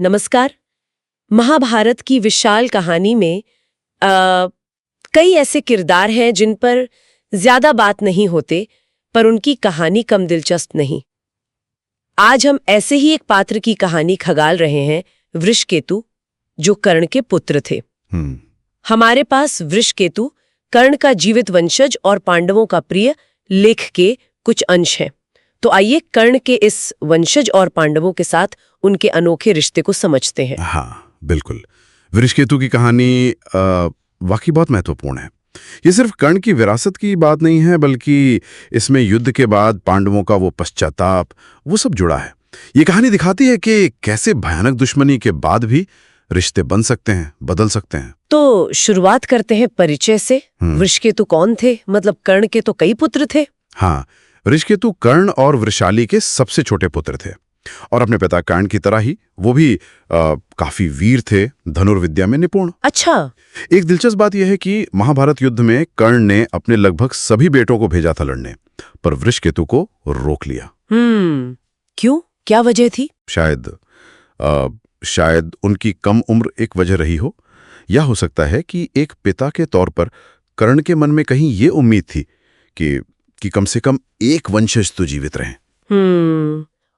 नमस्कार। महाभारत की विशाल कहानी में कई ऐसे किरदार हैं जिन पर ज्यादा बात नहीं होते, पर उनकी कहानी कम दिलचस्प नहीं। आज हम ऐसे ही एक पात्र की कहानी खगाल रहे हैं, वृषकेतु, जो कर्ण के पुत्र थे। हमारे पास वृषकेतु, कर्ण का जीवित वंशज और पांडवों का प्रिय लेख के कुछ अंश हैं। तो आइए कर्ण के इस वंशज और पांडवों के साथ उनके अनोखे रिश्ते को समझते हैं। हाँ, बिल्कुल। वृषकेतु की कहानी वाकई बहुत महत्वपूर्ण है। ये सिर्फ कर्ण की विरासत की बात नहीं है, बल्कि इसमें युद्ध के बाद पांडवों का वो पश्चाताप, वो सब जुड़ा है। ये कहानी दिखाती है कि कैसे भयानक दुश्मनी के बाद भी रिश्ते बन सकते हैं, बदल सकते हैं। तो शुरुआत करते हैं परिचय से। वृषकेतु कौन थे? मतलब कर्ण के तो कई पुत्र थे। हाँ, वृषकेतु कर्ण और वृषाली के सबसे छोटे पुत्र थे और अपने पिता कर्ण की तरह ही वो भी काफी वीर थे, धनुर्विद्या में निपुण। अच्छा। एक दिलचस्प बात यह है कि महाभारत युद्ध में कर्ण ने अपने लगभग सभी बेटों को भेजा था लड़ने, पर वृषकेतु को रोक लिया। क्यों? क्या वजह थी? शायद उनकी कम उम्र एक वजह रही हो, या हो सकता है कि एक पिता के तौर पर कर्ण के मन में कहीं ये उम्मीद थी कि कम से कम एक वंशज तो जीवित रहे।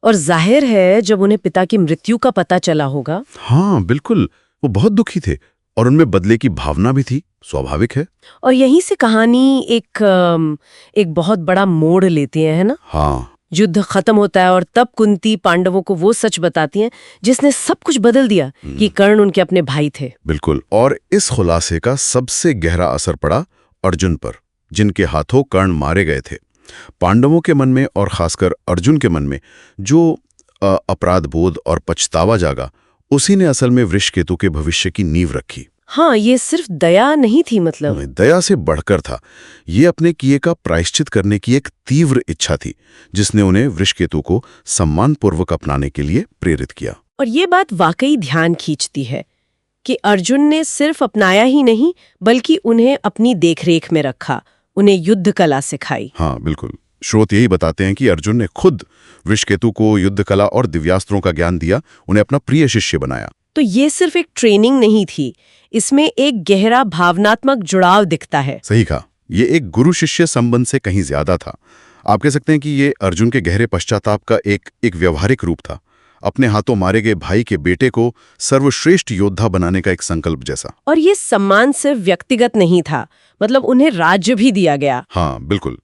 और जाहिर है जब उन्हें पिता की मृत्यु का पता चला होगा। हाँ बिल्कुल, वो बहुत दुखी थे और उनमें बदले की भावना भी थी, स्वाभाविक है। और यहीं से कहानी एक बहुत बड़ा मोड़ लेती है ना? हाँ। युद्ध खत्म होता है और तब कुंती पांडवों को वो सच बताती हैं जिसने सब कुछ बदल दिया, कि कर्ण उनके अपने भाई थे। बिल्कुल। और इस खुलासे का सबसे गहरा असर पड़ा अर्जुन पर, जिनके हाथों कर्ण मारे गए थे। पांडवों के मन में और खासकर अर्जुन के मन में जो अपराध बोध और पछतावा जागा, उसी ने असल में वृषकेतु के भविष्य की नींव रखी। हाँ, ये सिर्फ दया नहीं थी, मतलब दया से बढ़कर था। ये अपने किए का प्रायश्चित करने की एक तीव्र इच्छा थी, जिसने उन्हें वृषकेतु को सम्मानपूर्वक अपनाने के लिए प्रेरित किया। और ये बात वाकई ध्यान खींचती है कि अर्जुन ने सिर्फ अपनाया ही नहीं, बल्कि उन्हें अपनी देखरेख में रखा, उन्हें युद्ध कला सिखाई। हाँ बिल्कुल। स्रोत यही बताते हैं कि अर्जुन ने खुद वृषकेतु को युद्ध कला और दिव्यास्त्रों का ज्ञान दिया, उन्हें अपना प्रिय शिष्य बनाया। तो ये सिर्फ एक ट्रेनिंग नहीं थी, इसमें एक गहरा भावनात्मक जुड़ाव दिखता है। सही कहा। ये एक गुरु शिष्य संबंध से कहीं ज्यादा था। आप कह सकते हैं कि ये अर्जुन के गहरे पश्चाताप का एक व्यवहारिक रूप था, अपने हाथों मारे गए भाई के बेटे को सर्वश्रेष्ठ योद्धा बनाने का एक संकल्प जैसा। और ये सम्मान सिर्फ व्यक्तिगत नहीं था, मतलब उन्हें राज्य भी दिया गया। हाँ बिल्कुल।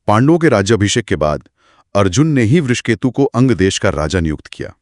पांडवों के राज्याभिषेक के बाद अर्जुन ने ही वृषकेतु को अंग देश का राजा नियुक्त किया।